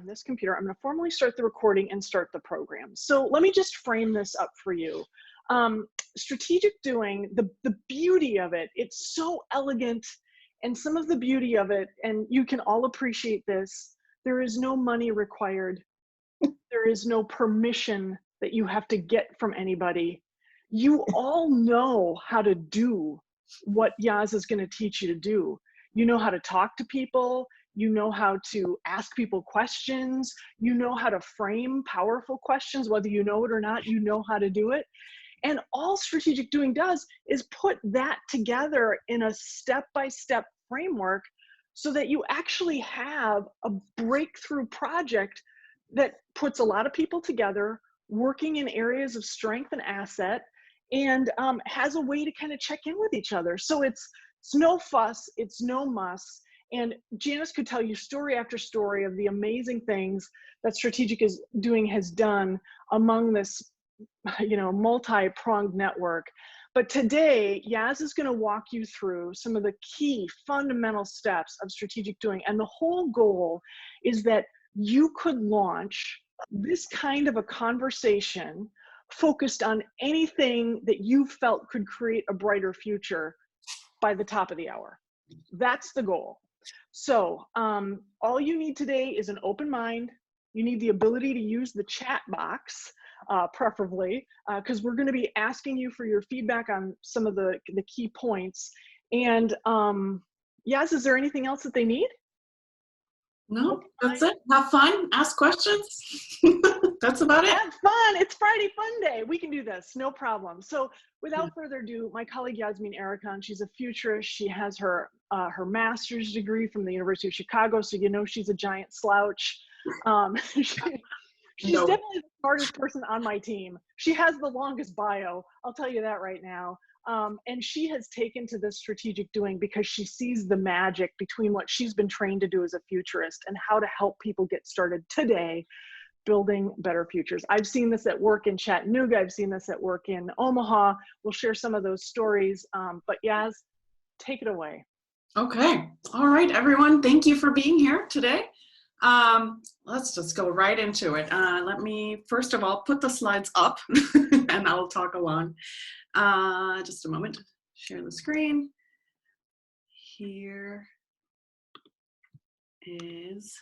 on this computer. I'm going to formally start the recording and start the program. So let me just frame this up for you. Strategic doing, the beauty of it, it's so elegant, and some of the beauty of it, and you can all appreciate this, there is no money required. There is no permission that you have to get from anybody. You all know how to do what Yaz is going to teach you to do. You know how to talk to people. You know how to ask people questions. You know how to frame powerful questions, whether you know it or not, you know how to do it. And all strategic doing does is put that together in a step-by-step framework so that you actually have a breakthrough project that puts a lot of people together, working in areas of strength and asset, and has a way to kind of check in with each other. So it's no fuss, it's no muss. And Janyce could tell you story after story of the amazing things that strategic is doing has done among this, you know, multi-pronged network. But today, Yaz is going to walk you through some of the key fundamental steps of strategic doing. And the whole goal is that you could launch this kind of a conversation focused on anything that you felt could create a brighter future by the top of the hour. That's the goal. So all you need today is an open mind. You need the ability to use the chat box, preferably, because we're going to be asking you for your feedback on some of the key points. And Yaz, is there anything else that they need? No, that's it. Have fun, ask questions. That's about it. Have fun. It's Friday Fun Day. We can do this, no problem. So without further ado, my colleague Yasemin Arikan, she's a futurist. She has her master's degree from the University of Chicago, so you know she's a giant slouch. She's definitely the smartest person on my team. She has the longest bio, I'll tell you that right now. And she has taken to this strategic doing because she sees the magic between what she's been trained to do as a futurist and how to help people get started today building better futures. I've seen this at work in Chattanooga. I've seen this at work in Omaha. We'll share some of those stories. But Yaz, take it away. Okay. All right, everyone. Thank you for being here today. Let's just go right into it. Let me, first of all, put the slides up and I'll talk along. Just a moment. Share the screen. Here is,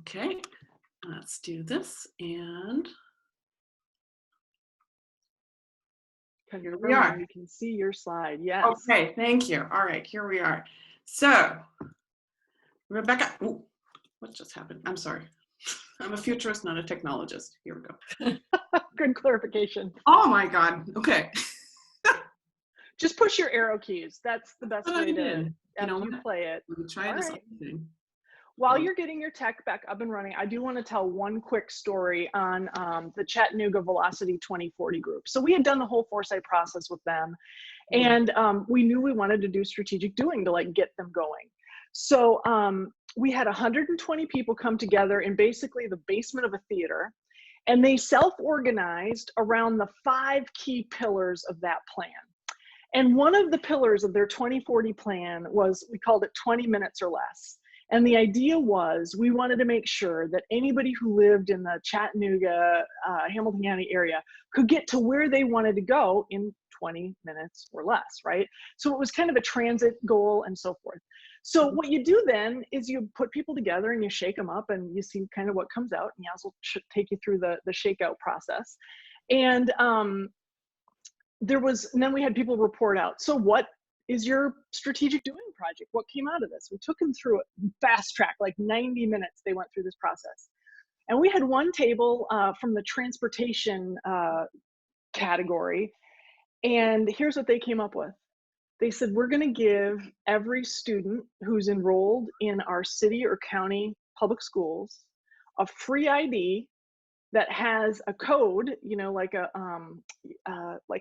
okay. Let's do this, and Here we are. You can see your slide. Yes. Okay, thank you. All right, here we are. So, Rebecca, ooh, what just happened? I'm sorry. I'm a futurist, not a technologist. Here we go. Good clarification. Oh my God. Okay. Just push your arrow keys. That's the best way to play it. Let me try this other thing. While you're getting your tech back up and running, I do want to tell one quick story on the Chattanooga Velocity 2040 group. So we had done the whole foresight process with them, and we knew we wanted to do strategic doing to like get them going. So we had 120 people come together in basically the basement of a theater, and they self-organized around the 5 key pillars of that plan. And one of the pillars of their 2040 plan was, we called it 20 minutes or less. And the idea was we wanted to make sure that anybody who lived in the Chattanooga, Hamilton County area could get to where they wanted to go in 20 minutes or less, right? So it was kind of a transit goal and so forth. So what you do then is you put people together and you shake them up and you see kind of what comes out. And Yaz will take you through the shakeout process. And then we had people report out. So what is your strategic doing project? What came out of this? We took them through it fast track, like 90 minutes they went through this process. And we had one table from the transportation category. And here's what they came up with. They said, we're gonna give every student who's enrolled in our city or county public schools a free ID that has a code, you know, like a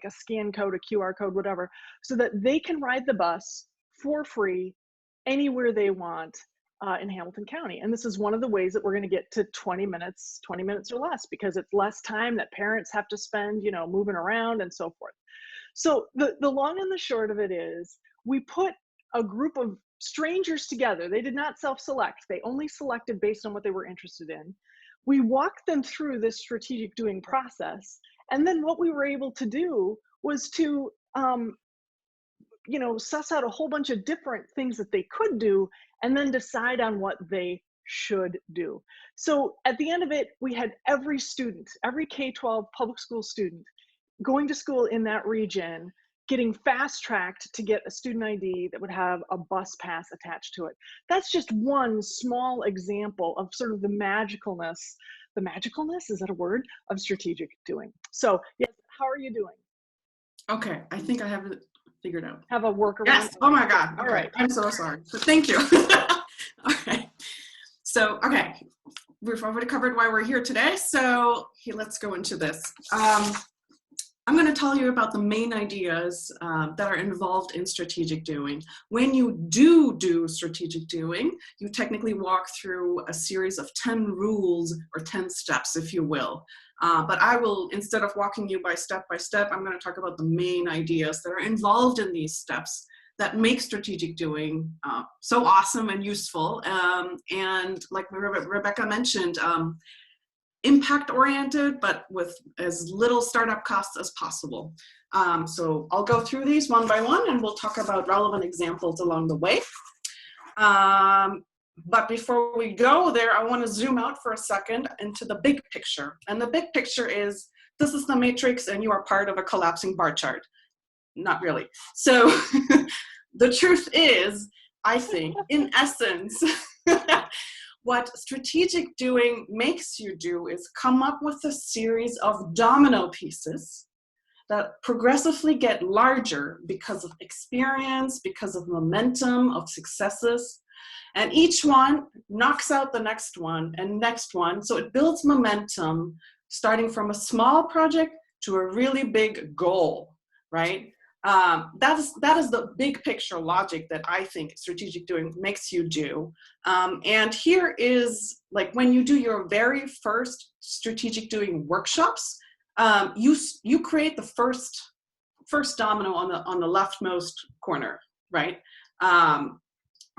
scan code, a QR code, whatever, so that they can ride the bus for free anywhere they want in Hamilton County. And this is one of the ways that we're going to get to 20 minutes or less, because it's less time that parents have to spend, you know, moving around and so forth. So the long and the short of it is, we put a group of strangers together. They did not self-select. They only selected based on what they were interested in. We walked them through this strategic doing process. And then what we were able to do was to, suss out a whole bunch of different things that they could do and then decide on what they should do. So at the end of it, we had every student, every K-12 public school student going to school in that region, getting fast-tracked to get a student ID that would have a bus pass attached to it. That's just one small example of sort of the magicalness, is that a word, of strategic doing. So yes, how are you doing? Okay, I think I have it figured out. Have a workaround? Yes, oh my God, okay. All right. I'm so sorry, but thank you. All right, so, okay, we've already covered why we're here today, so let's go into this. I'm going to tell you about the main ideas that are involved in strategic doing. When you do strategic doing, you technically walk through a series of 10 rules or 10 steps, if you will. But I will, instead of walking you by step, I'm going to talk about the main ideas that are involved in these steps that make strategic doing so awesome and useful. And like Rebecca mentioned, impact-oriented, but with as little startup costs as possible. So I'll go through these one by one, and we'll talk about relevant examples along the way. But before we go there, I want to zoom out for a second into the big picture. And the big picture is, this is the matrix, and you are part of a collapsing bar chart. Not really. So the truth is, I think, in essence, what strategic doing makes you do is come up with a series of domino pieces that progressively get larger because of experience, because of momentum, of successes. And each one knocks out the next one and next one. So it builds momentum, starting from a small project to a really big goal, right? That is the big picture logic that I think strategic doing makes you do. And here is, like, when you do your very first strategic doing workshops, you create the first domino on the leftmost corner, right?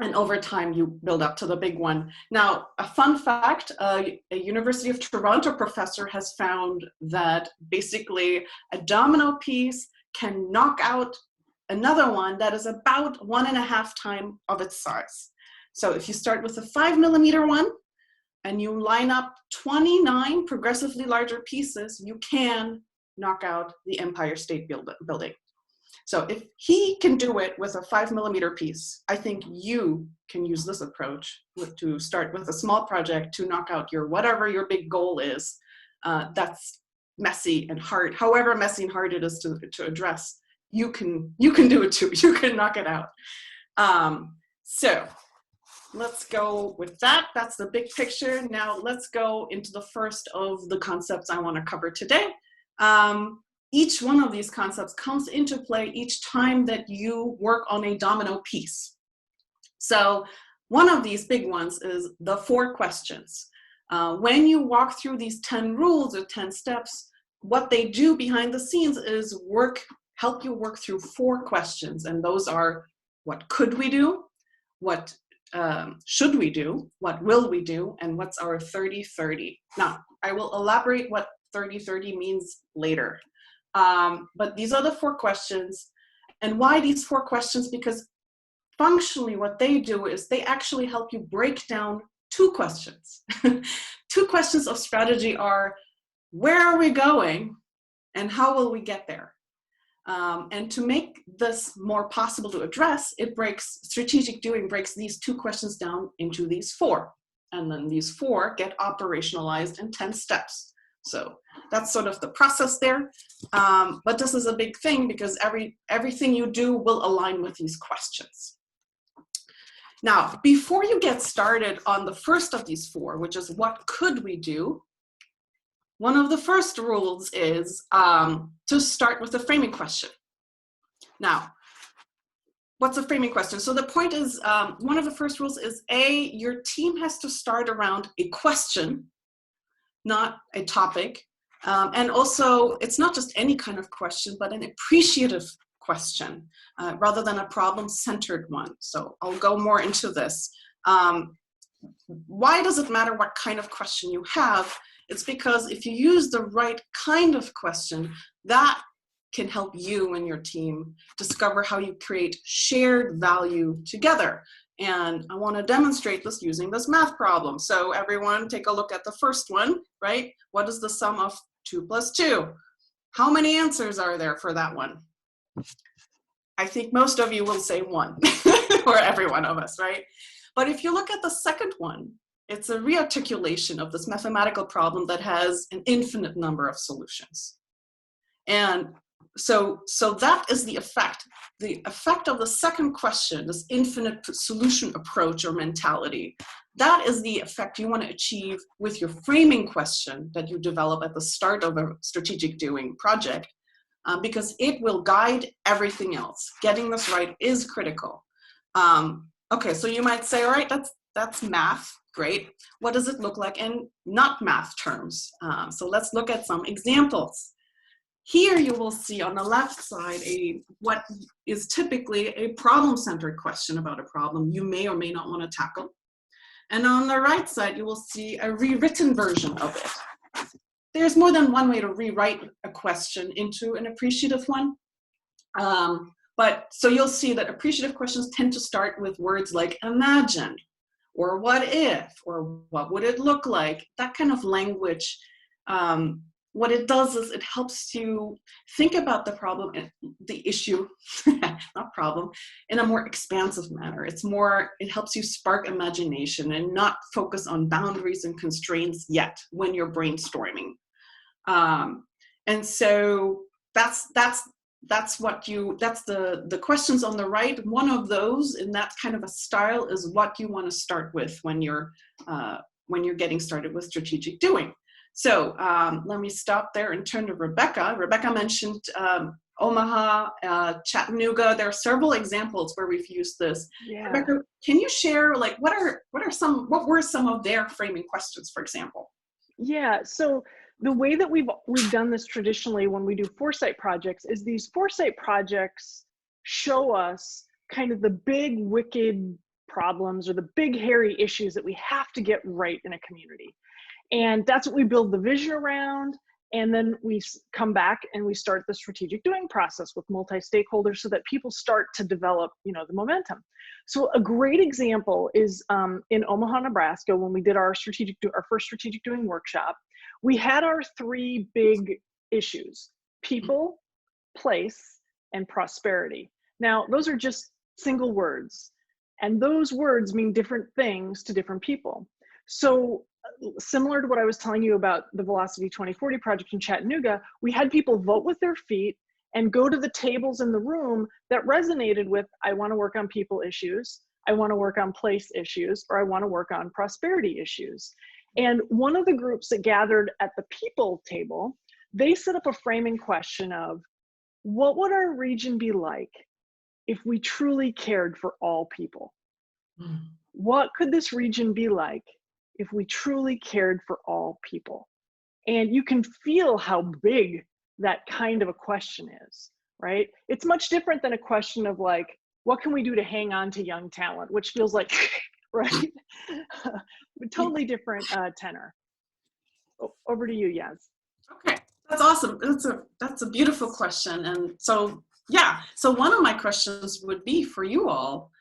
And over time, you build up to the big one. Now, a fun fact, a University of Toronto professor has found that basically a domino piece can knock out another one that is about 1.5 times of its size. So if you start with a 5mm one and you line up 29 progressively larger pieces, you can knock out the Empire State Building. So if he can do it with a 5mm piece, I think you can use this approach to start with a small project to knock out whatever your big goal is. That's messy and hard. However messy and hard it is to address, you can do it too. You can knock it out. So let's go with that. That's the big picture. Now let's go into the first of the concepts I want to cover today. Each one of these concepts comes into play each time that you work on a domino piece. So one of these big ones is the 4 questions. When you walk through these 10 rules or 10 steps, what they do behind the scenes is help you work through 4 questions. And those are, what could we do? What should we do? What will we do? And what's our 30-30? Now, I will elaborate what 30-30 means later. But these are the 4 questions. And why these 4 questions? Because functionally what they do is they actually help you break down 2 questions. 2 questions of strategy are, where are we going and how will we get there? And to make this more possible to address, strategic doing breaks these 2 questions down into these 4. And then these 4 get operationalized in 10 steps. So that's sort of the process there. But this is a big thing because everything you do will align with these questions. Now, before you get started on the first of these 4, which is what could we do, one of the first rules is to start with a framing question. Now, what's a framing question? So the point is, one of the first rules is your team has to start around a question, not a topic. And also, it's not just any kind of question, but an appreciative question rather than a problem-centered one. So I'll go more into this. Why does it matter what kind of question you have? It's because if you use the right kind of question, that can help you and your team discover how you create shared value together. And I want to demonstrate this using this math problem. So everyone take a look at the first one, right? What is the sum of 2 plus 2? How many answers are there for that one? I think most of you will say 1, or every one of us, right? But if you look at the second one, it's a rearticulation of this mathematical problem that has an infinite number of solutions. And so that is the effect. The effect of the second question, this infinite solution approach or mentality, that is the effect you want to achieve with your framing question that you develop at the start of a strategic doing project, because it will guide everything else. Getting this right is critical. Okay, so you might say, all right, that's math, great. What does it look like in not math terms? So let's look at some examples. Here you will see on the left side what is typically a problem-centered question about a problem you may or may not want to tackle. And on the right side, you will see a rewritten version of it. There's more than one way to rewrite a question into an appreciative one. But so you'll see that appreciative questions tend to start with words like imagine, or what if, or what would it look like, that kind of language. What it does is it helps you think about the problem, the issue, not problem, in a more expansive manner. It helps you spark imagination and not focus on boundaries and constraints yet when you're brainstorming. And so that's the questions on the right. One of those in that kind of a style is what you want to start with when you're getting started with strategic doing. So let me stop there and turn to Rebecca. Rebecca mentioned Omaha, Chattanooga. There are several examples where we've used this. Yeah. Rebecca, can you share what were some of their framing questions, for example? Yeah, so the way that we've done this traditionally when we do foresight projects is these foresight projects show us kind of the big wicked problems or the big hairy issues that we have to get right in a community. And that's what we build the vision around. And then we come back and we start the strategic doing process with multi-stakeholders so that people start to develop, the momentum. So a great example is in Omaha, Nebraska, when we did our first strategic doing workshop, we had our 3 big issues: people, place, and prosperity. Now, those are just single words, and those words mean different things to different people. So similar to what I was telling you about the Velocity 2040 project in Chattanooga, we had people vote with their feet and go to the tables in the room that resonated with, I want to work on people issues, I want to work on place issues, or I want to work on prosperity issues. And one of the groups that gathered at the people table, they set up a framing question of, what would our region be like if we truly cared for all people? What could this region be like if we truly cared for all people? And you can feel how big that kind of a question is, right? It's much different than a question of what can we do to hang on to young talent, which feels like, right? Totally different tenor. Over to you, Yaz. Okay, that's awesome. That's a beautiful question. And so, yeah, so one of my questions would be for you all,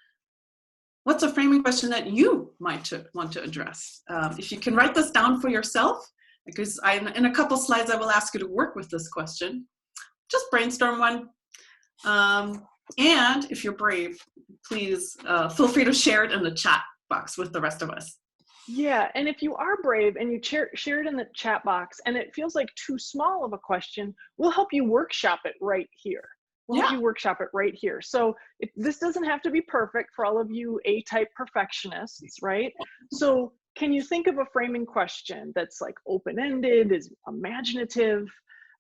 what's a framing question that you might want to address? If you can write this down for yourself, because in a couple slides, I will ask you to work with this question. Just brainstorm one. And if you're brave, please feel free to share it in the chat box with the rest of us. Yeah, and if you are brave and you share it in the chat box and it feels like too small of a question, we'll help you workshop it right here. We'll help you workshop it right here. So this doesn't have to be perfect for all of you A-type perfectionists, right? So can you think of a framing question that's open-ended, is imaginative?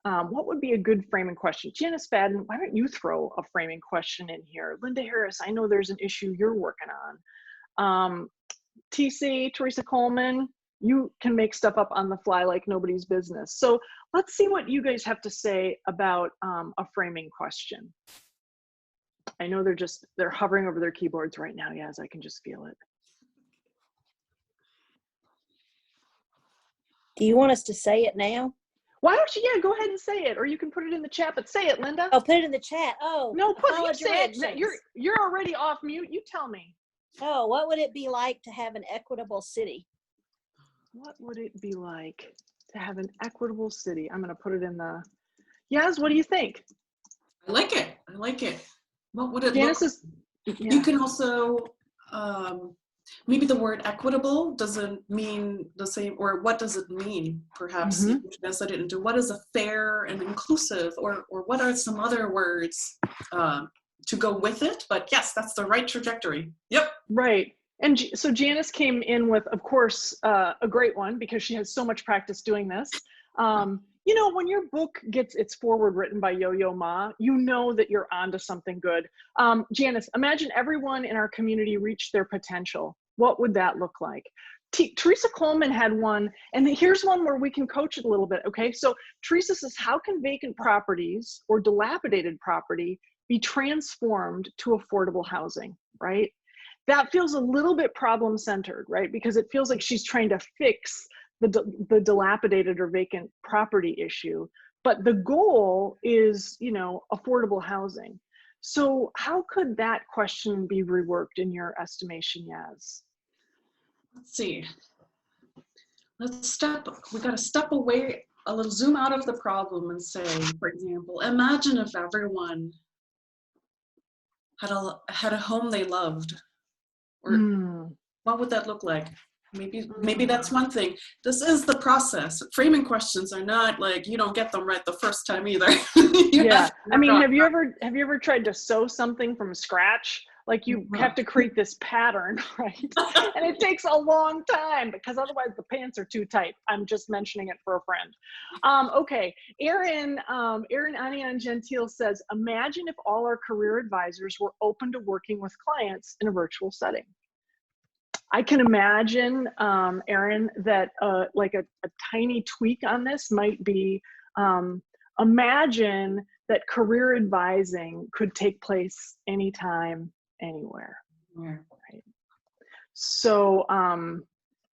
What would be a good framing question? Janyce, Fadden, why don't you throw a framing question in here? Linda Harris, I know there's an issue you're working on. TC, Teresa Coleman, you can make stuff up on the fly like nobody's business. So let's see what you guys have to say about a framing question. I know they're hovering over their keyboards right now. Yes, I can just feel it. Do you want us to say it now? Why don't you, yeah, go ahead and say it, or you can put it in the chat, but say it, Linda. Oh, put it in the chat. Oh, no, follow you say it. directions. You're already off mute. You tell me. Oh, what would it be like to have an equitable city? What would it be like to have an equitable city? I'm going to put it in the, Yaz, what do you think? I like it. I like it. What would it Janyce look? yeah. You can also, maybe the word equitable doesn't mean the same, or what does it mean? Perhaps you can translate it into what is a fair and inclusive, or what are some other words to go with it? But yes, that's the right trajectory. Yep. Right. And so Janyce came in with, of course, a great one because she has so much practice doing this. You know, when your book gets its foreword written by Yo-Yo Ma, you know that you're onto something good. Janyce, imagine everyone in our community reached their potential. What would that look like? Teresa Coleman had one, and here's one where we can coach it a little bit, okay? So Teresa says, how can vacant properties or dilapidated property be transformed to affordable housing, right? That feels a little bit problem-centered, right? Because it feels like she's trying to fix the dilapidated or vacant property issue, but the goal is, you know, affordable housing. So how could that question be reworked in your estimation, Yaz? Let's see. We got to step away a little, zoom out of the problem and say, for example, imagine if everyone had a home they loved, or what would that look like? Maybe that's one thing. This is the process. Framing questions are not like, you don't get them right the first time either. Yeah, I mean, have you ever tried to sew something from scratch? Like you have to create this pattern, right? And it takes a long time because otherwise the pants are too tight. I'm just mentioning it for a friend. Okay, Erin Anian Gentile says, imagine if all our career advisors were open to working with clients in a virtual setting. I can imagine, Erin, that like a tiny tweak on this might be, imagine that career advising could take place anytime, anywhere. Right? So,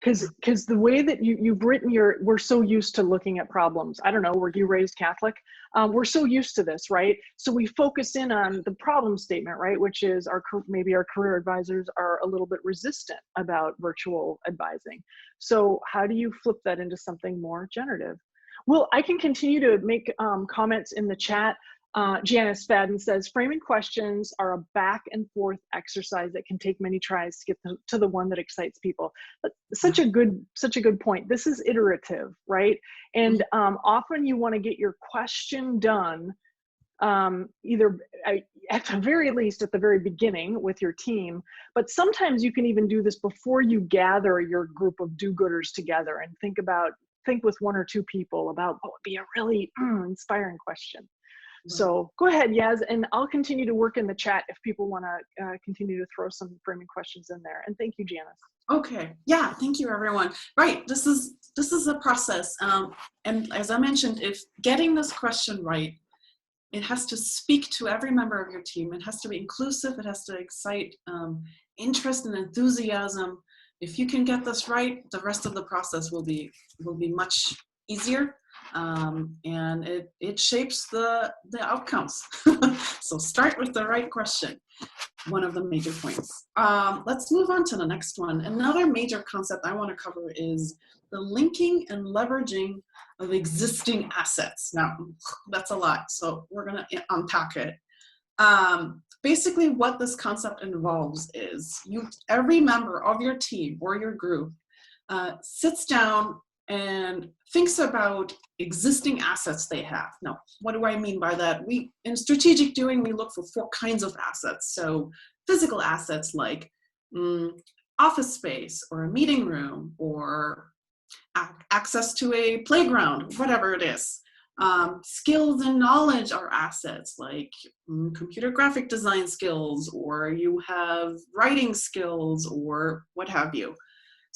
because the way that you've written we're so used to looking at problems. I don't know, were you raised Catholic? We're so used to this, right? So we focus in on the problem statement, right? Which is maybe our career advisors are a little bit resistant about virtual advising. So how do you flip that into something more generative? Well, I can continue to make comments in the chat. Janyce Fadden says, framing questions are a back and forth exercise that can take many tries to get to the one that excites people. But such a good point. This is iterative, right? And often you want to get your question done either at the very least at the very beginning with your team, but sometimes you can even do this before you gather your group of do-gooders together and think with one or two people about what would be a really inspiring question. So go ahead, Yaz, and I'll continue to work in the chat if people want to continue to throw some framing questions in there. And thank you, Janyce. Okay, yeah, thank you, everyone. Right, this is a process, and as I mentioned, if getting this question right, it has to speak to every member of your team. It has to be inclusive. It has to excite interest and enthusiasm. If you can get this right, the rest of the process will be much easier. And it shapes the outcomes. So start with the right question, one of the major points. Let's move on to the next one. Another major concept I want to cover is the linking and leveraging of existing assets. Now, that's a lot, so we're going to unpack it. Basically, what this concept involves is every member of your team or your group sits down and thinks about existing assets they have. Now, what do I mean by that? In strategic doing, we look for 4 kinds of assets. So physical assets like office space or a meeting room or access to a playground, whatever it is. Skills and knowledge are assets like computer graphic design skills, or you have writing skills or what have you.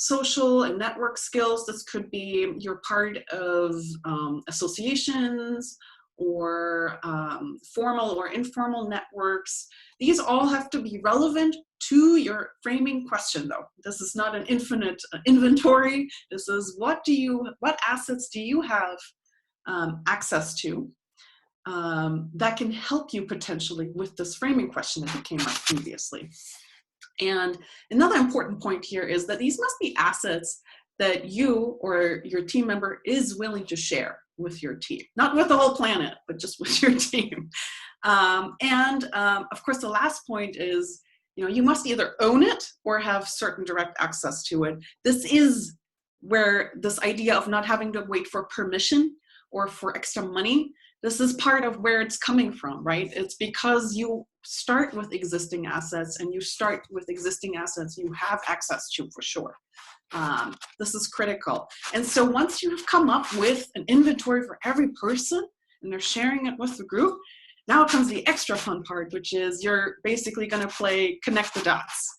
Social and network skills, this could be you're part of associations or formal or informal networks. These all have to be relevant to your framing question though. This is not an infinite inventory. This is what assets do you have access to that can help you potentially with this framing question that came up previously. And another important point here is that these must be assets that you or your team member is willing to share with your team, not with the whole planet, but just with your team. Of course, the last point is, you must either own it or have certain direct access to it. This is where this idea of not having to wait for permission or for extra money, this is part of where it's coming from, right? It's because you start with existing assets, and you start with existing assets you have access to for sure. This is critical. And so once you have come up with an inventory for every person and they're sharing it with the group, now comes the extra fun part, which is you're basically going to play connect the dots.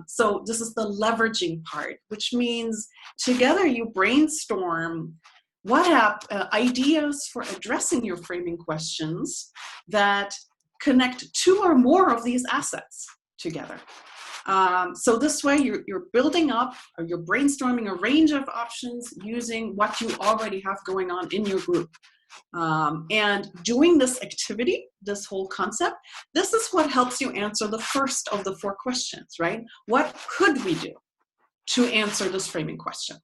So this is the leveraging part, which means together you brainstorm what ideas for addressing your framing questions that connect two or more of these assets together. So this way you're building up, or you're brainstorming a range of options using what you already have going on in your group. And doing this activity, this whole concept, this is what helps you answer the first of the 4 questions, right? What could we do to answer this framing question?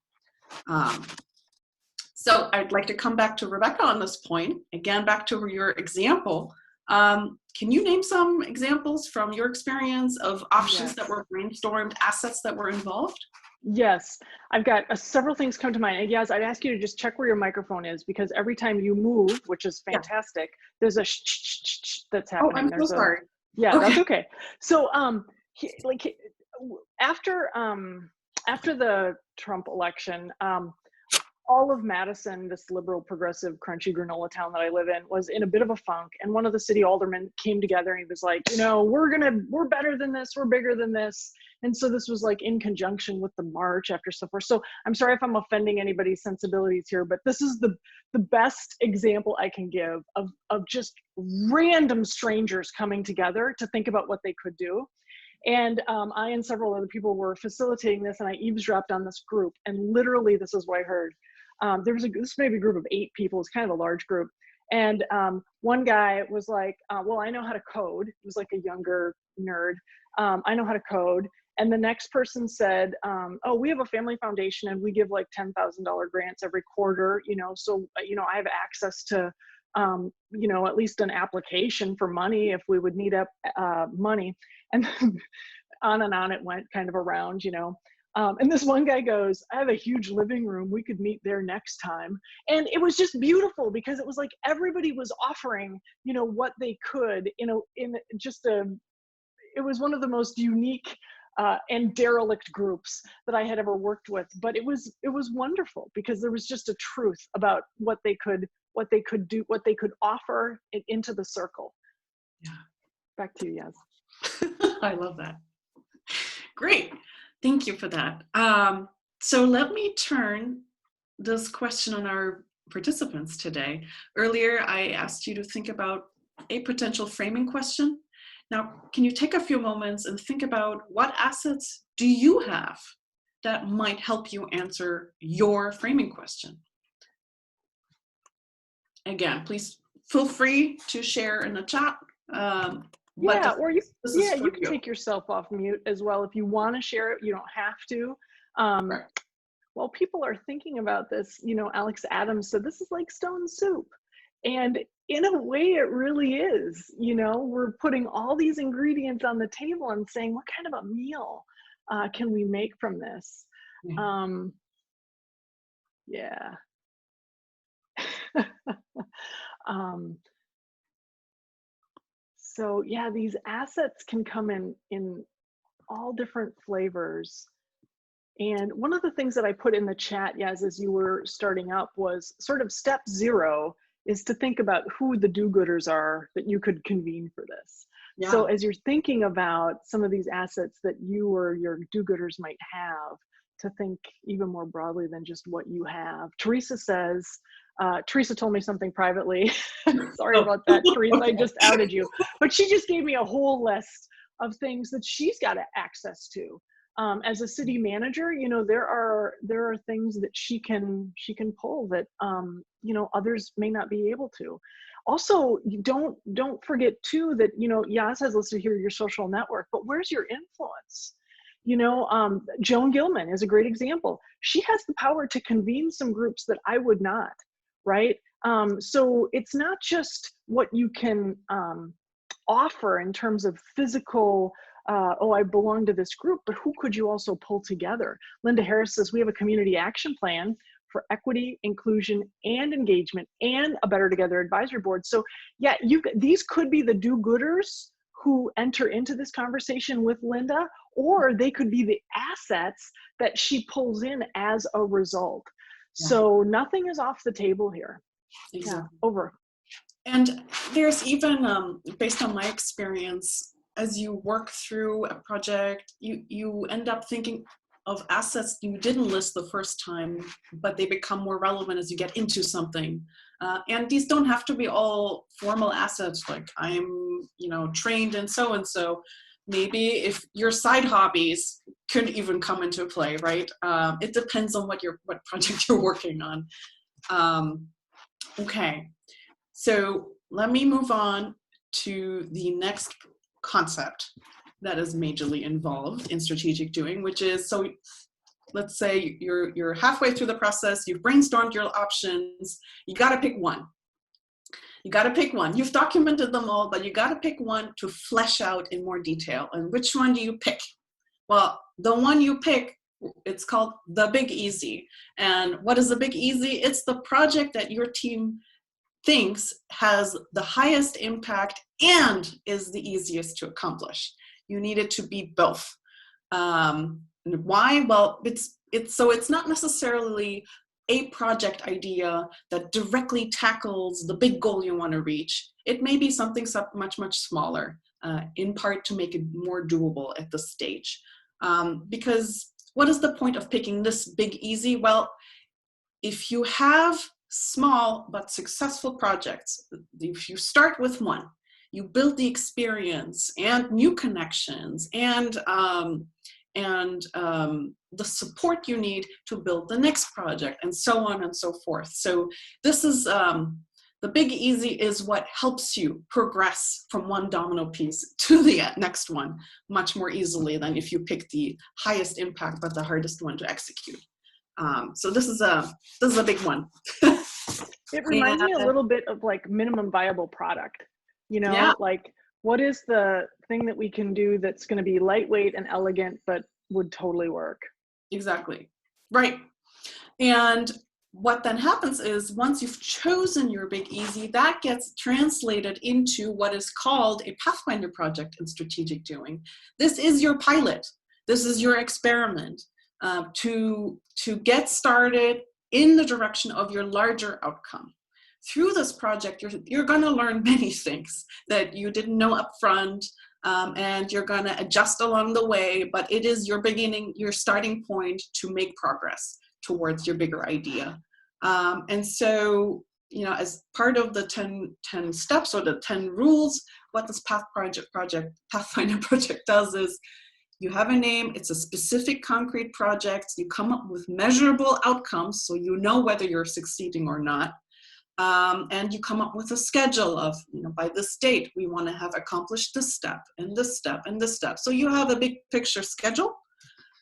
So I'd like to come back to Rebecca on this point. Again, back to your example. Can you name some examples from your experience of options that were brainstormed, assets that were involved? Yes, I've got several things come to mind. And yes, I'd ask you to just check where your microphone is, because every time you move, which is fantastic, there's a that's happening. Oh, I'm so sorry. Yeah, okay. That's okay. So, after the Trump election, all of Madison, this liberal, progressive, crunchy granola town that I live in, was in a bit of a funk. And one of the city aldermen came together and he was like, we're better than this, we're bigger than this. And so this was like in conjunction with the march after so forth. So I'm sorry if I'm offending anybody's sensibilities here, but this is the best example I can give of just random strangers coming together to think about what they could do. And I and several other people were facilitating this, and I eavesdropped on this group, and literally this is what I heard. This may be a group of 8 people. It's kind of a large group. And one guy was like, well, I know how to code. He was like a younger nerd. I know how to code. And the next person said, oh, we have a family foundation and we give like $10,000 grants every quarter, so, I have access to, at least an application for money if we would need money. And on and on it went, kind of around, and this one guy goes, I have a huge living room. We could meet there next time. And it was just beautiful, because it was like everybody was offering, what they could, it was one of the most unique and derelict groups that I had ever worked with. But it was wonderful, because there was just a truth about what they could do, what they could offer into the circle. Yeah. Back to you, Yas. I love that. Great. Thank you for that. So let me turn this question on our participants today. Earlier, I asked you to think about a potential framing question. Now, can you take a few moments and think about what assets do you have that might help you answer your framing question? Again, please feel free to share in the chat. You can take yourself off mute as well if you want to share it. You don't have to. Right. While people are thinking about this, Alex Adams said this is like stone soup, and in a way it really is. We're putting all these ingredients on the table and saying, what kind of a meal can we make from this? Yeah. So yeah, these assets can come in all different flavors. And one of the things that I put in the chat, Yaz, as you were starting up, was sort of step 0 is to think about who the do-gooders are that you could convene for this. Yeah. So as you're thinking about some of these assets that you or your do-gooders might have, think even more broadly than just what you have. Teresa says, Teresa told me something privately. Sorry about that, Teresa, I just outed you. But she just gave me a whole list of things that she's got access to. As a city manager, you know, there are things that she can pull that you know, others may not be able to. Also, you don't forget too that, you know, Yas has listed here your social network, but where's your influence? You know, Joan Gilman is a great example. She has the power to convene some groups that I would not, right? So it's not just what you can offer in terms of physical, oh, I belong to this group, but who could you also pull together? Linda Harris says, we have a community action plan for equity, inclusion, and engagement, and a Better Together advisory board. So yeah, these could be the do-gooders who enter into this conversation with Linda, or they could be the assets that she pulls in as a result. Yeah. So nothing is off the table here. Exactly. Yeah, over. And there's even, based on my experience, as you work through a project, you end up thinking of assets you didn't list the first time, but they become more relevant as you get into something. And these don't have to be all formal assets, like I'm, you know, trained in so-and-so. Maybe if your side hobbies could even come into play, right? It depends on what project you're working on. Okay, so let me move on to the next concept that is majorly involved in strategic doing, which is, so let's say you're halfway through the process, you've brainstormed your options, you got to pick one. You got to pick one. You've documented them all, but you got to pick one to flesh out in more detail. And which one do you pick? Well, the one you pick, it's called the Big Easy. And what is the Big Easy? It's the project that your team thinks has the highest impact and is the easiest to accomplish. You need it to be both. Why? Well, it's not necessarily a project idea that directly tackles the big goal you want to reach. It may be something much, much smaller, in part to make it more doable at this stage. Because what is the point of picking this Big Easy? Well, if you have small but successful projects, if you start with one, you build the experience and new connections and the support you need to build the next project, and so on and so forth. So this is, the Big Easy is what helps you progress from one domino piece to the next one much more easily than if you pick the highest impact but the hardest one to execute. So this is a big one. It reminds me a little bit of like minimum viable product, you know, yeah. Like what is the thing that we can do that's going to be lightweight and elegant, but would totally work? Exactly. Right. And what then happens is once you've chosen your Big Easy, that gets translated into what is called a Pathfinder project in strategic doing. This is your pilot. This is your experiment to get started in the direction of your larger outcome. Through this project, you're going to learn many things that you didn't know up front, and you're going to adjust along the way, but it is your beginning, your starting point to make progress towards your bigger idea. And so, you know, as part of the 10 steps or the 10 rules, what this Pathfinder project does is you have a name, it's a specific concrete project, you come up with measurable outcomes so you know whether you're succeeding or not. And you come up with a schedule of, you know, by this date, we want to have accomplished this step and this step and this step. So you have a big picture schedule,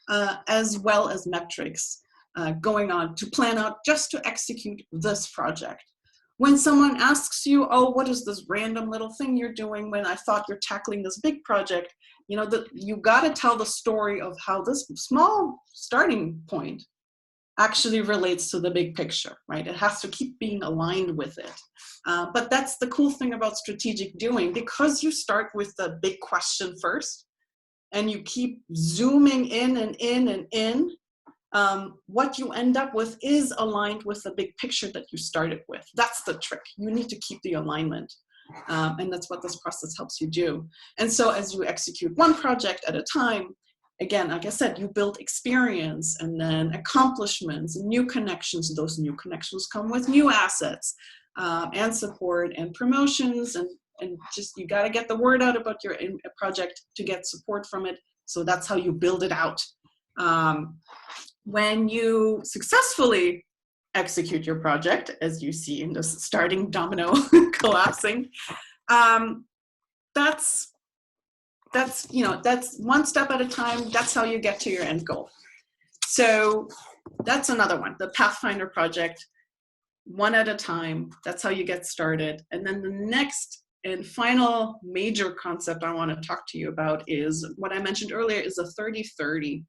as well as metrics going on to plan out just to execute this project. When someone asks you, oh, what is this random little thing you're doing when I thought you're tackling this big project? You know, you got to tell the story of how this small starting point actually relates to the big picture, right? It has to keep being aligned with it. But that's the cool thing about strategic doing, because you start with the big question first and you keep zooming in and in and in, what you end up with is aligned with the big picture that you started with. That's the trick. You need to keep the alignment. And that's what this process helps you do. And so as you execute one project at a time, again, like I said, you build experience and then accomplishments and new connections. Those new connections come with new assets and support and promotions, and just, you got to get the word out about your project to get support from it. So that's how you build it out. When you successfully execute your project, as you see in this starting domino collapsing, that's one step at a time. That's how you get to your end goal. So that's another one, the Pathfinder project, one at a time. That's how you get started. And then the next and final major concept I want to talk to you about is what I mentioned earlier, is a 30-30.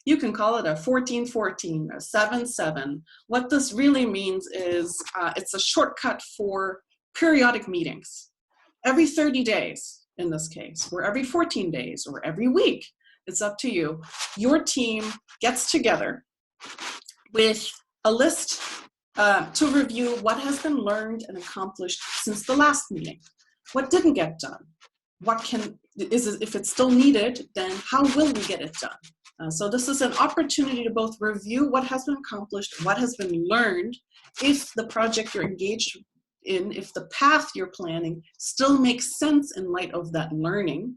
You can call it a 14-14, a 7-7. What this really means is it's a shortcut for periodic meetings. Every 30 days, in this case, or every 14 days, or every week, it's up to you. Your team gets together with a list to review what has been learned and accomplished since the last meeting. What didn't get done? If it's still needed, then how will we get it done? So this is an opportunity to both review what has been accomplished, what has been learned, if the project you're engaged in, if the path you're planning still makes sense in light of that learning,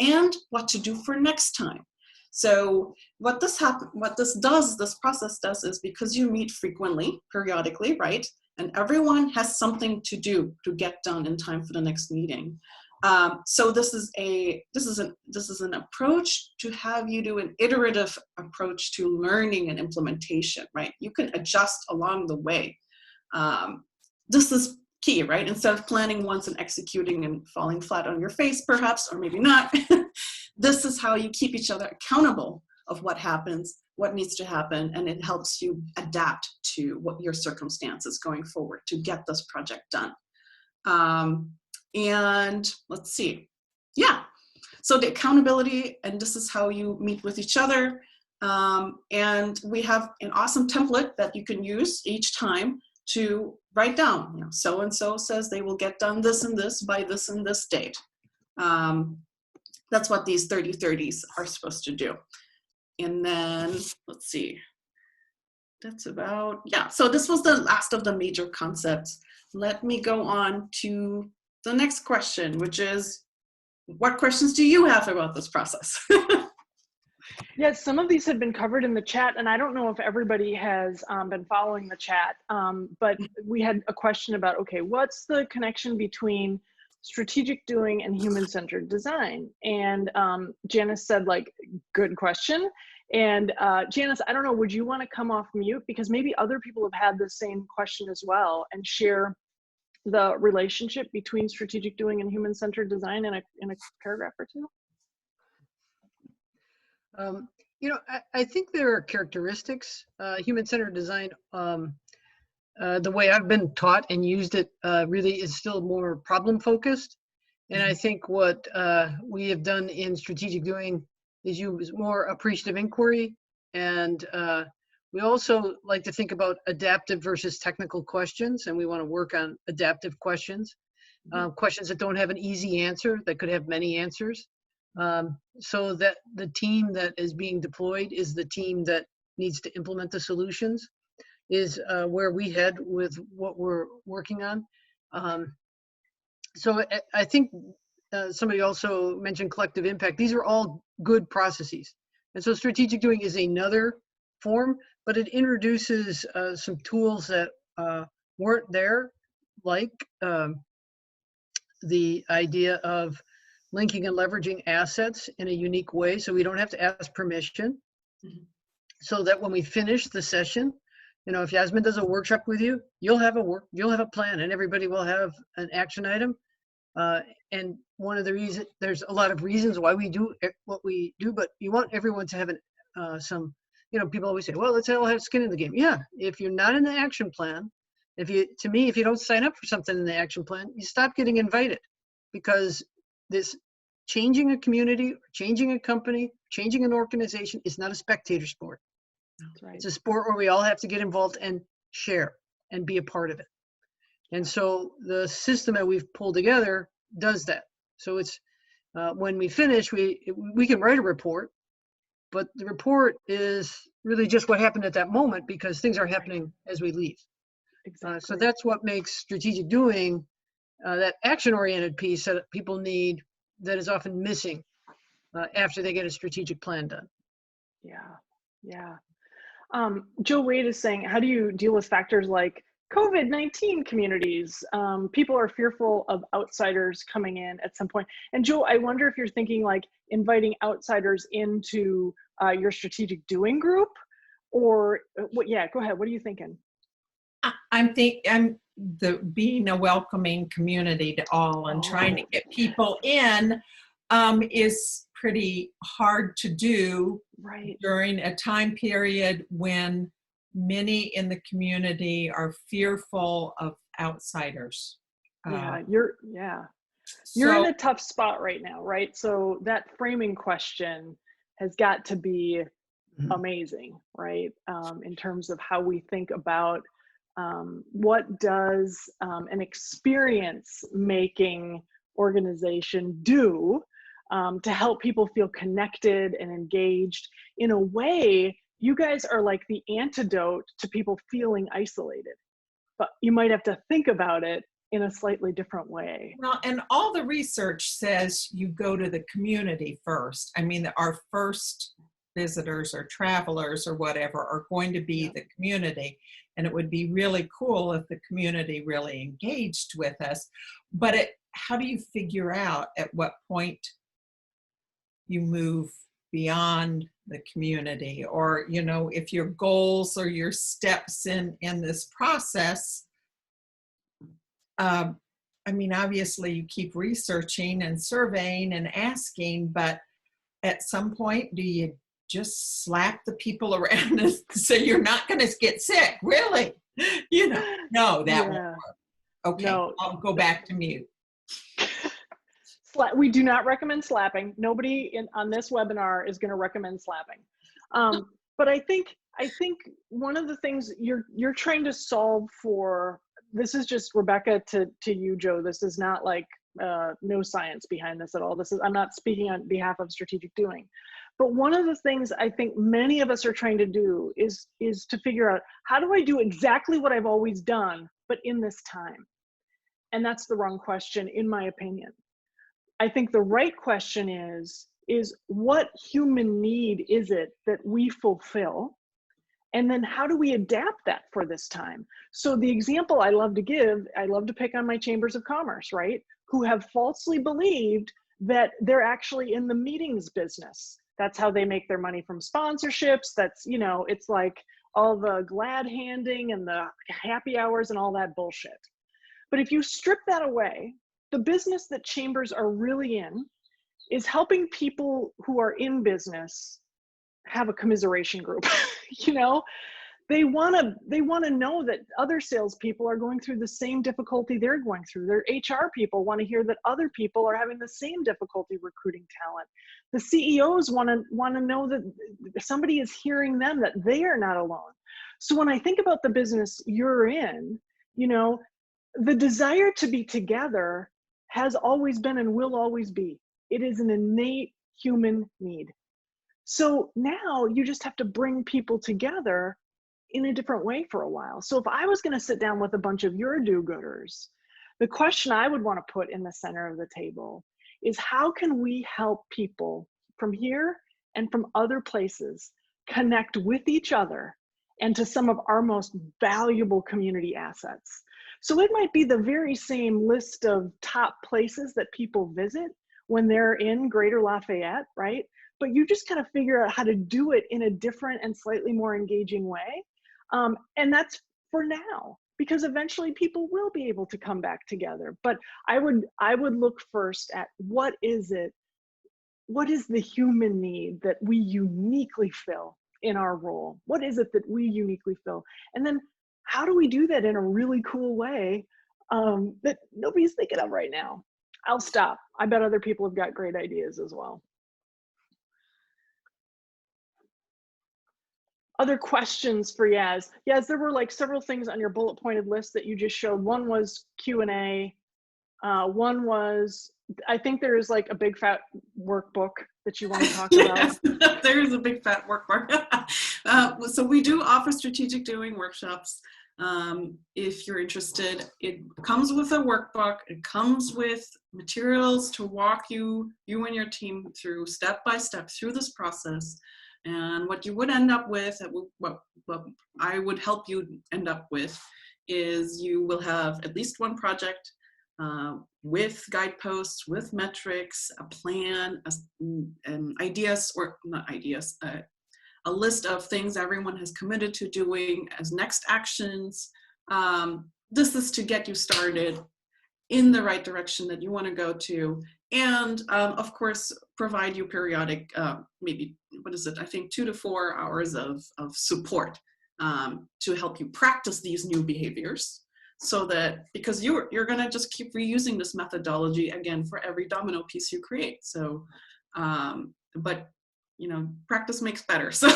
and what to do for next time. So what this process does is, because you meet frequently, periodically, right? And everyone has something to do to get done in time for the next meeting. So this is an approach to have you do an iterative approach to learning and implementation, right? You can adjust along the way. This is key, right? Instead of planning once and executing and falling flat on your face, perhaps, or maybe not, this is how you keep each other accountable of what happens, what needs to happen, and it helps you adapt to what your circumstances going forward to get this project done. And let's see, yeah. So the accountability, and this is how you meet with each other. And we have an awesome template that you can use each time to write down, so-and-so says they will get done this and this by this and this date. That's what these 30-30s are supposed to do. And then, let's see, that's about, yeah. So this was the last of the major concepts. Let me go on to the next question, which is, what questions do you have about this process? Yes, some of these have been covered in the chat, and I don't know if everybody has been following the chat, but we had a question about, okay, what's the connection between strategic doing and human-centered design? And Janyce said, like, good question. And Janyce, I don't know, would you want to come off mute? Because maybe other people have had the same question as well, and share the relationship between strategic doing and human-centered design in a paragraph or two? I think there are characteristics. Human-centered design, the way I've been taught and used it, really is still more problem-focused. And I think what we have done in strategic doing is use more appreciative inquiry. And we also like to think about adaptive versus technical questions, and we want to work on adaptive questions, questions that don't have an easy answer, that could have many answers. So that the team that is being deployed is the team that needs to implement the solutions, is where we head with what we're working on. So I think somebody also mentioned collective impact. These are all good processes. And so strategic doing is another form, but it introduces some tools that weren't there, like the idea of linking and leveraging assets in a unique way, so we don't have to ask permission. So that when we finish the session, if Yasemin does a workshop with you, you'll have a plan, and everybody will have an action item. And one of the reasons, there's a lot of reasons why we do what we do, but you want everyone to have some, people always say, well, let's all have skin in the game. Yeah, if you're not in the action plan, if you don't sign up for something in the action plan, you stop getting invited, because this changing a community, changing a company, changing an organization is not a spectator sport. That's right. It's a sport where we all have to get involved and share and be a part of it. And so the system that we've pulled together does that. So it's when we finish, we can write a report, but the report is really just what happened at that moment because things are happening as we leave. Exactly. So that's what makes strategic doing that action-oriented piece that people need that is often missing after they get a strategic plan done. Yeah, yeah. Joe Wade is saying, how do you deal with factors like COVID-19 communities? People are fearful of outsiders coming in at some point. And Joe, I wonder if you're thinking like inviting outsiders into your strategic doing group, or what? Yeah, go ahead. What are you thinking? I'm being a welcoming community to all and trying to get people in is pretty hard to do during a time period when many in the community are fearful of outsiders. You're in a tough spot right now, right? So that framing question has got to be amazing, right? In terms of how we think about what does an experience making organization do to help people feel connected and engaged. In a way, you guys are like the antidote to people feeling isolated, but you might have to think about it in a slightly different way. Well, and all the research says you go to the community first. I mean, our first visitors or travelers or whatever are going to be the community. And it would be really cool if the community really engaged with us. But how do you figure out at what point you move beyond the community? Or, you know, if your goals or your steps in this process, I mean, obviously you keep researching and surveying and asking, but at some point, do you just slap the people around and say you're not going to get sick? Really? You know, no, that won't work. Okay, no. I'll go back to mute. We do not recommend slapping. Nobody on this webinar is going to recommend slapping. But I think one of the things you're trying to solve for, this is just Rebecca to you, Joe. This is not like no science behind this at all. I'm not speaking on behalf of strategic doing. But one of the things I think many of us are trying to do is to figure out, how do I do exactly what I've always done, but in this time? And that's the wrong question, in my opinion. I think the right question is what human need is it that we fulfill? And then how do we adapt that for this time? So the example I love to pick on my chambers of commerce, right? Who have falsely believed that they're actually in the meetings business. That's how they make their money from sponsorships. That's, you know, it's like all the glad handing and the happy hours and all that bullshit. But if you strip that away, the business that chambers are really in is helping people who are in business have a commiseration group. You know, they want to know that other salespeople are going through the same difficulty they're going through. Their HR people want to hear that other people are having the same difficulty recruiting talent. The CEOs want to know that somebody is hearing them, that they are not alone. So when I think about the business you're in, you know, the desire to be together has always been and will always be. It is an innate human need. So now you just have to bring people together in a different way for a while. So if I was going to sit down with a bunch of your do-gooders, the question I would want to put in the center of the table is, how can we help people from here and from other places connect with each other and to some of our most valuable community assets? So it might be the very same list of top places that people visit when they're in Greater Lafayette, right? But you just kind of figure out how to do it in a different and slightly more engaging way. And that's for now, because eventually people will be able to come back together. But I would look first at what is the human need that we uniquely fill in our role? What is it that we uniquely fill? And then how do we do that in a really cool way that nobody's thinking of right now? I'll stop. I bet other people have got great ideas as well. Other questions for Yaz? Yaz, there were like several things on your bullet pointed list that you just showed. One was Q&A. One was I think there is like a big fat workbook that you want to talk about. Yes, there is a big fat workbook. So we do offer strategic doing workshops. If you're interested, it comes with a workbook. It comes with materials to walk you and your team through step by step through this process. And what you would end up with, what I would help you end up with, is you will have at least one project with guideposts, with metrics, a plan, ideas, or not ideas, a list of things everyone has committed to doing as next actions. This is to get you started in the right direction that you want to go to. And of course, provide you periodic, maybe, what is it? I think 2 to 4 hours of support to help you practice these new behaviors. So that, because you're going to just keep reusing this methodology again for every domino piece you create. So, but you know, practice makes better. So,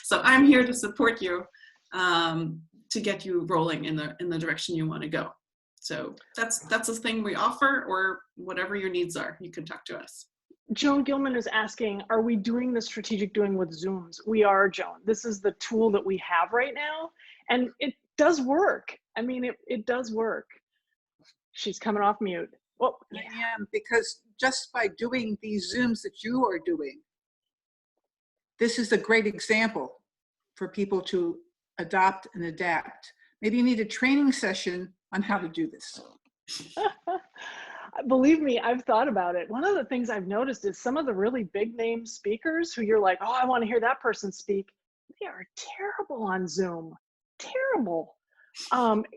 so I'm here to support you to get you rolling in the direction you want to go. So that's a thing we offer, or whatever your needs are, you can talk to us. Joan Gilman is asking, are we doing the strategic doing with Zooms? We are, Joan. This is the tool that we have right now, and it does work. I mean, it does work. She's coming off mute. Well, I am, because just by doing these Zooms that you are doing, this is a great example for people to adopt and adapt. Maybe you need a training session on how to do this. Believe me, I've thought about it. One of the things I've noticed is some of the really big name speakers who you're like, oh, I want to hear that person speak. They are terrible on Zoom. Terrible.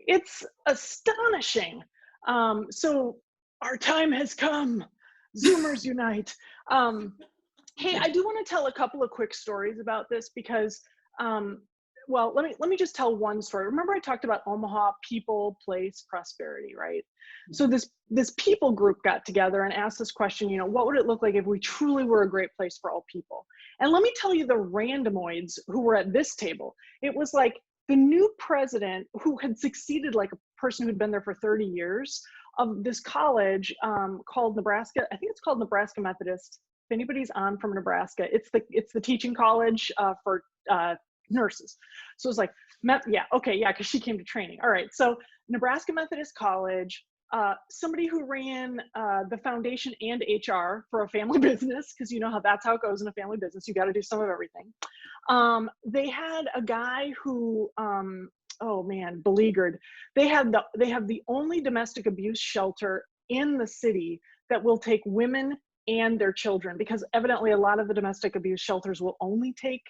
It's astonishing. So our time has come. Zoomers unite. Hey, I do want to tell a couple of quick stories about this because, well, let me just tell one story. Remember I talked about Omaha, people, place, prosperity, right? So this people group got together and asked this question, you know, what would it look like if we truly were a great place for all people? And let me tell you the randomoids who were at this table. It was like the new president who had succeeded like a person who'd been there for 30 years of this college called Nebraska. I think it's called Nebraska Methodist. If anybody's on from Nebraska, it's the teaching college for nurses. So it's like, yeah, okay, yeah, because she came to training. All right, so Nebraska Methodist College, somebody who ran the foundation and HR for a family business, because you know that's how it goes in a family business. You got to do some of everything. They had a guy who, oh man, beleaguered. They have the only domestic abuse shelter in the city that will take women and their children, because evidently a lot of the domestic abuse shelters will only take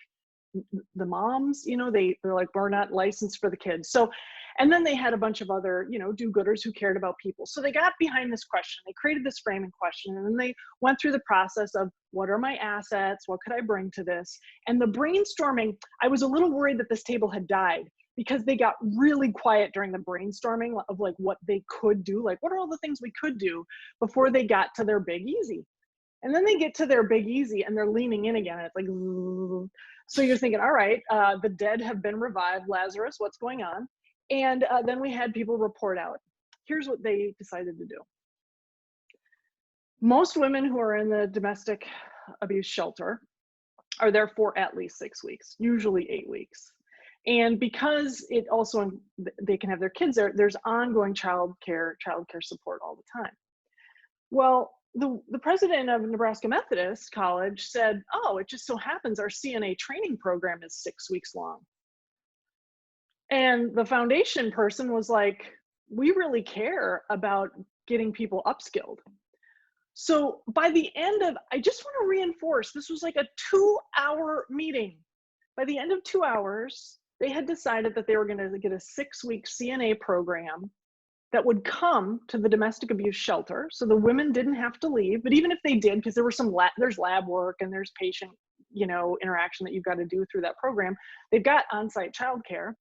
the moms, you know, they're like, we're not licensed for the kids. So, and then they had a bunch of other, you know, do-gooders who cared about people. So they got behind this question, they created this framing question, and then they went through the process of what are my assets? What could I bring to this? And the brainstorming, I was a little worried that this table had died because they got really quiet during the brainstorming of like what they could do, like what are all the things we could do before they got to their big easy. And then they get to their big easy and they're leaning in again. And it's like, so you're thinking, all right, the dead have been revived. Lazarus, what's going on? And then we had people report out. Here's what they decided to do. Most women who are in the domestic abuse shelter are there for at least 6 weeks, usually 8 weeks. And because it also, they can have their kids there, there's ongoing child care support all the time. Well, the president of Nebraska Methodist College said, oh, it just so happens our CNA training program is 6 weeks long. And the foundation person was like, we really care about getting people upskilled. So by the end of, I just want to reinforce, this was like a 2-hour meeting. By the end of 2 hours, they had decided that they were going to get a 6-week CNA program that would come to the domestic abuse shelter. So the women didn't have to leave, but even if they did, because there were there's lab work and there's patient, you know, interaction that you've got to do through that program. They've got on-site childcare.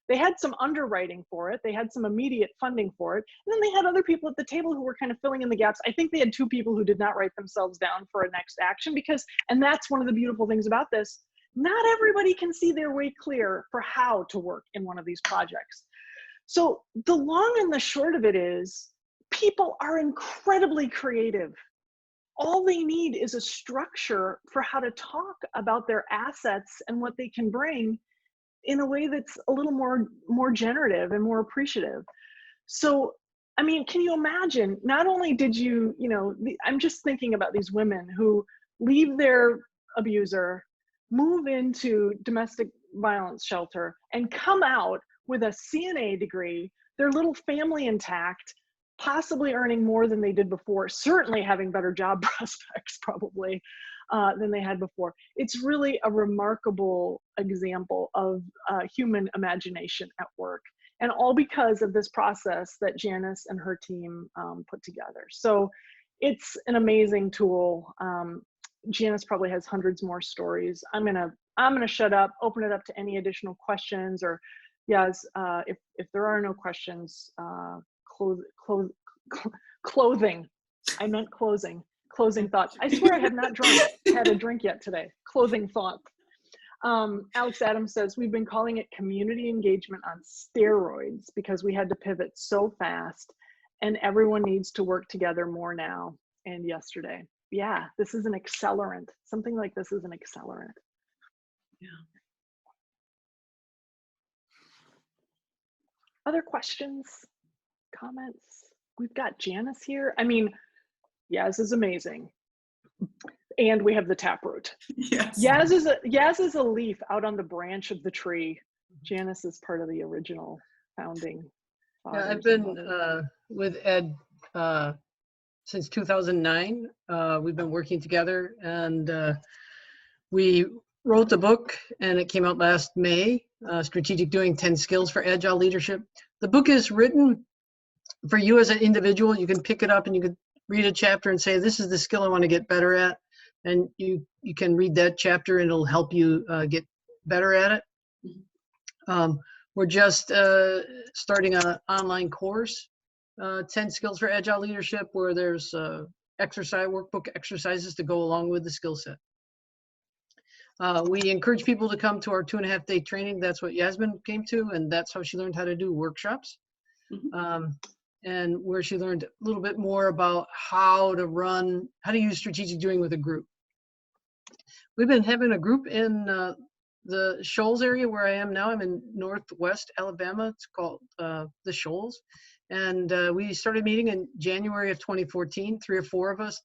They had some underwriting for it. They had some immediate funding for it. And then they had other people at the table who were kind of filling in the gaps. I think they had 2 people who did not write themselves down for a next action because, and that's one of the beautiful things about this, not everybody can see their way clear for how to work in one of these projects. So the long and the short of it is, people are incredibly creative. All they need is a structure for how to talk about their assets and what they can bring in a way that's a little more generative and more appreciative. So, I mean, can you imagine, not only did you, I'm just thinking about these women who leave their abuser, move into domestic violence shelter, and come out with a CNA degree, their little family intact, possibly earning more than they did before, certainly having better job prospects probably than they had before. It's really a remarkable example of human imagination at work, and all because of this process that Janyce and her team put together. So it's an amazing tool. Janyce probably has hundreds more stories. I'm gonna shut up, open it up to any additional questions, or yes, if there are no questions, clothing. I meant closing. Closing thoughts. I swear I have not had a drink yet today. Closing thoughts. Alex Adams says, we've been calling it community engagement on steroids because we had to pivot so fast, and everyone needs to work together more now and yesterday. Yeah, this is an accelerant. Something like this is an accelerant. Yeah. Other questions, comments? We've got Janyce here. I mean, Yaz is amazing. And we have the taproot. Yes. Yaz is a leaf out on the branch of the tree. Janyce is part of the original founding fathers. Yeah, I've been with Ed since 2009. We've been working together, and we wrote the book, and it came out last May, Strategic Doing 10 Skills for Agile Leadership. The book is written for you as an individual. You can pick it up and you can read a chapter and say, this is the skill I want to get better at. And you can read that chapter and it'll help you get better at it. We're just starting an online course, 10 Skills for Agile Leadership, where there's workbook exercises to go along with the skill set. We encourage people to come to our 2.5-day training. That's what Yasmin came to, and that's how she learned how to do workshops. Mm-hmm. And where she learned a little bit more about how to use strategic doing with a group. We've been having a group in the Shoals area where I am now. I'm in Northwest Alabama. It's called the Shoals. And we started meeting in January of 2014, 3 or 4 of us.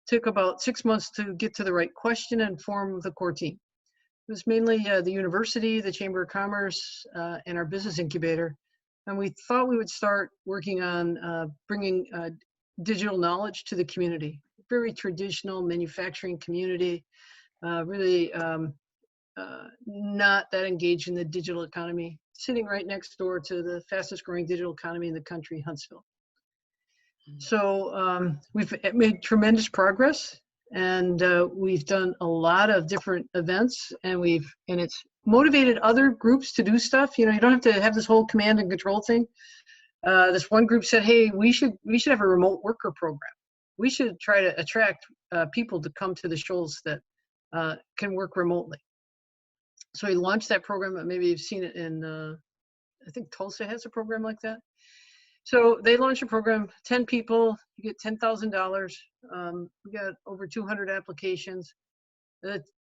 Took about 6 months to get to the right question and form the core team. It was mainly the university, the Chamber of Commerce, and our business incubator. And we thought we would start working on bringing digital knowledge to the community. Very traditional manufacturing community, really not that engaged in the digital economy, sitting right next door to the fastest growing digital economy in the country, Huntsville. So we've made tremendous progress, and we've done a lot of different events, and it's motivated other groups to do stuff. You don't have to have this whole command and control thing. This one group said, hey, we should have a remote worker program. We should try to attract people to come to the Shoals that can work remotely. So we launched that program. Maybe you've seen it in, I think Tulsa has a program like that. So they launched a program, 10 people, you get $10,000. We got over 200 applications.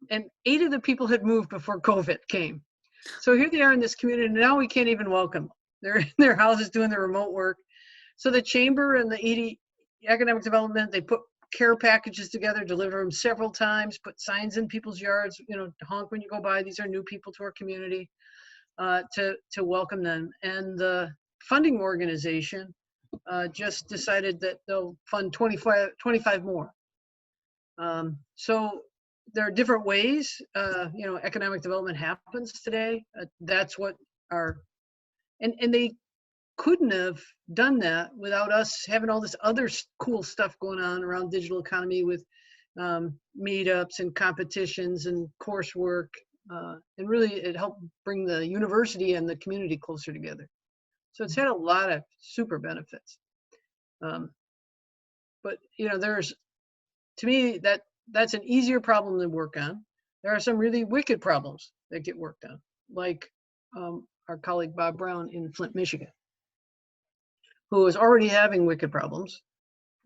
And 8 of the people had moved before COVID came. So here they are in this community, and now we can't even welcome them. They're in their houses doing their remote work. So the Chamber and the Economic Development, they put care packages together, deliver them several times, put signs in people's yards, honk when you go by. These are new people to our community, to welcome them. And the funding organization just decided that they'll fund 25 more. So there are different ways, economic development happens today. That's what and they couldn't have done that without us having all this other cool stuff going on around digital economy with meetups and competitions and coursework. And really it helped bring the university and the community closer together. So it's had a lot of super benefits. But to me, that's an easier problem to work on. There are some really wicked problems that get worked on, like our colleague Bob Brown in Flint, Michigan, who was already having wicked problems.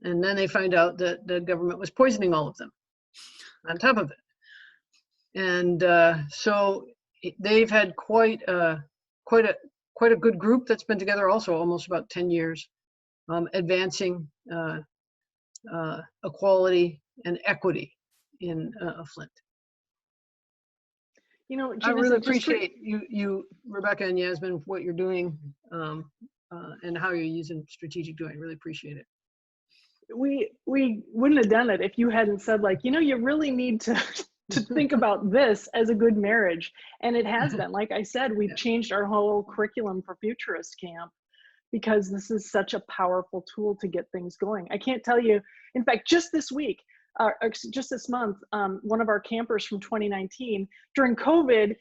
And then they find out that the government was poisoning all of them on top of it. And so they've had quite a good group that's been together also almost about 10 years, advancing equality and equity in Flint. You know, I Janyce, really just for- appreciate you, Rebecca and Yasmin, what you're doing and how you're using strategic doing. Really appreciate it. we wouldn't have done it if you hadn't said, like, you know, you really need to think about this as a good marriage. And it has been. Like I said, we've changed our whole curriculum for Futurist Camp because this is such a powerful tool to get things going. I can't tell you, in fact, just this week, just this month, one of our campers from 2019, during COVID,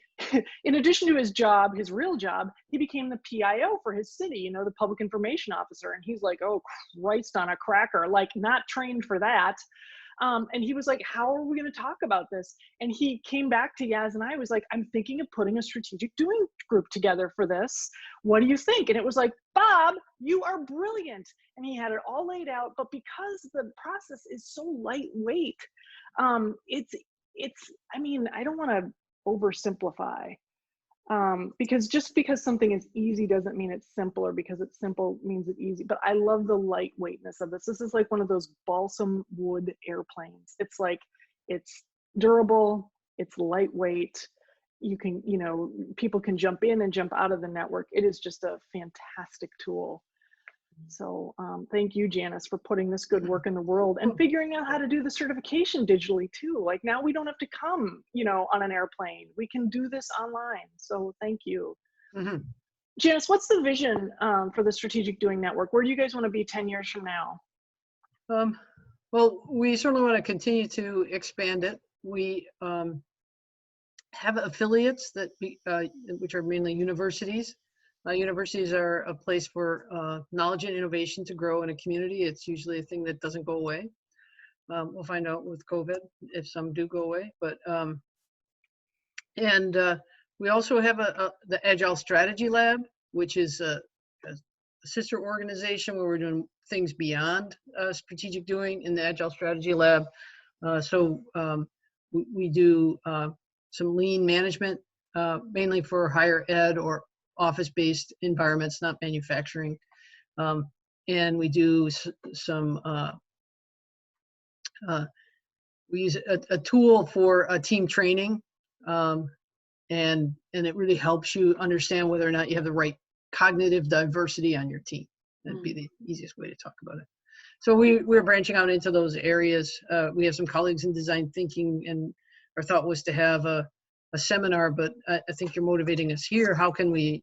in addition to his job, his real job, he became the PIO for his city, you know, the public information officer. And he's like, oh, Christ on a cracker, like not trained for that. And he was like, how are we going to talk about this? And he came back to Yaz and I was like, I'm thinking of putting a strategic doing group together for this. What do you think? And it was like, Bob, you are brilliant. And he had it all laid out. But because the process is so lightweight, I mean, I don't want to oversimplify. Because just because something is easy doesn't mean it's simple, or because it's simple means it's easy. But I love the lightweightness of this. This is like one of those balsam wood airplanes. It's like, it's durable, it's lightweight. You can, you know, people can jump in and jump out of the network. It is just a fantastic tool. So thank you, Janyce, for putting this good work in the world and figuring out how to do the certification digitally too. Like now we don't have to come, you know, on an airplane. We can do this online. So thank you. Mm-hmm. Janyce, what's the vision for the Strategic Doing Network? Where do you guys want to be 10 years from now? Well, we certainly want to continue to expand it. We have affiliates that which are mainly universities. Universities are a place for knowledge and innovation to grow in a community. It's usually a thing that doesn't go away. We'll find out with COVID if some do go away. But we also have the Agile Strategy Lab, which is a sister organization where we're doing things beyond strategic doing in the Agile Strategy Lab. We do some lean management, mainly for higher ed or office-based environments, not manufacturing. And we do some, we use a tool for team training, and it really helps you understand whether or not you have the right cognitive diversity on your team. That'd be the easiest way to talk about it. So we're branching out into those areas. We have some colleagues in design thinking, and our thought was to have a seminar, but I think you're motivating us here. How can we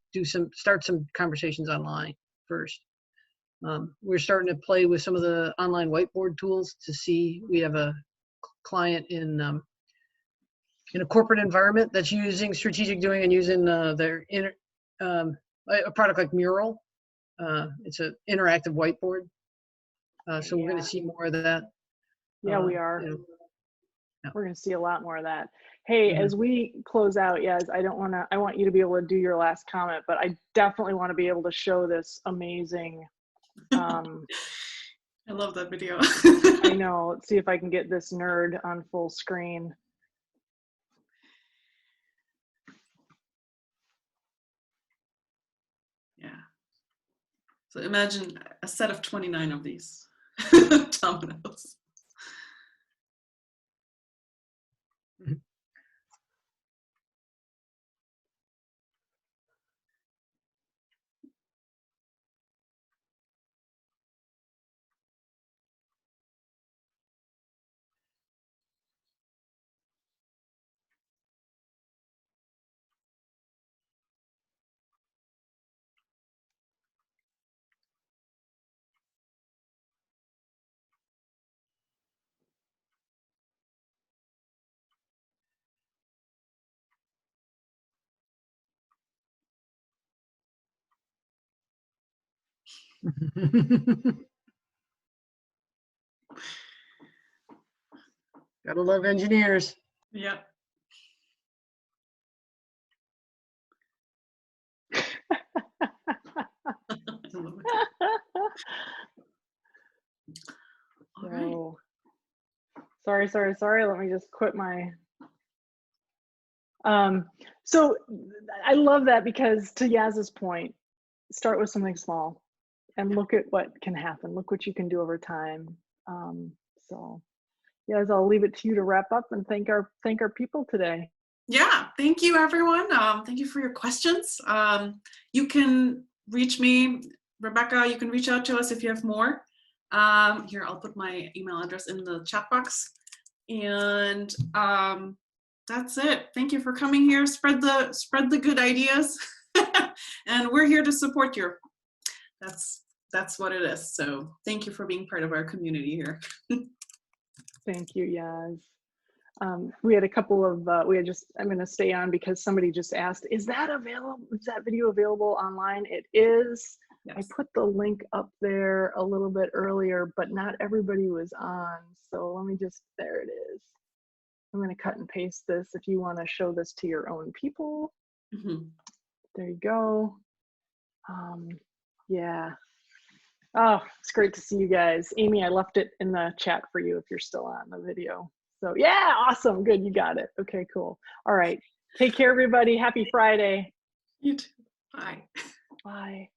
start some conversations online first? We're starting to play with some of the online whiteboard tools to see. We have a client in a corporate environment that's using strategic doing and using their a product like Mural. It's an interactive whiteboard. So we're going to see more of that. Yeah, we are. You know, yeah. We're going to see a lot more of that. Hey, as we close out, Yaz, I want you to be able to do your last comment, but I definitely want to be able to show this amazing. I love that video. I know. Let's see if I can get this nerd on full screen. Yeah. So imagine a set of 29 of these dominoes. Gotta love engineers. Yeah. I love it. Sorry. Let me just quit my. So I love that because to Yaz's point, start with something small and look at what can happen. Look what you can do over time. So Yaz, I'll leave it to you to wrap up and thank our people today. Yeah, thank you everyone. Thank you for your questions. You can reach me, Rebecca, you can reach out to us if you have more. Here, I'll put my email address in the chat box. And that's it. Thank you for coming here. Spread the good ideas. And we're here to support you. That's what it is. So thank you for being part of our community here. Thank you, Yaz. We had a couple of, I'm going to stay on because somebody just asked, is that video available online? It is. Yes. I put the link up there a little bit earlier, but not everybody was on. So let me there it is. I'm going to cut and paste this if you want to show this to your own people. Mm-hmm. There you go. Yeah. Oh, it's great to see you guys. Amy, I left it in the chat for you if you're still on the video. So yeah, awesome. Good, you got it. Okay, cool. All right. Take care, everybody. Happy Friday. You too. Bye. Bye.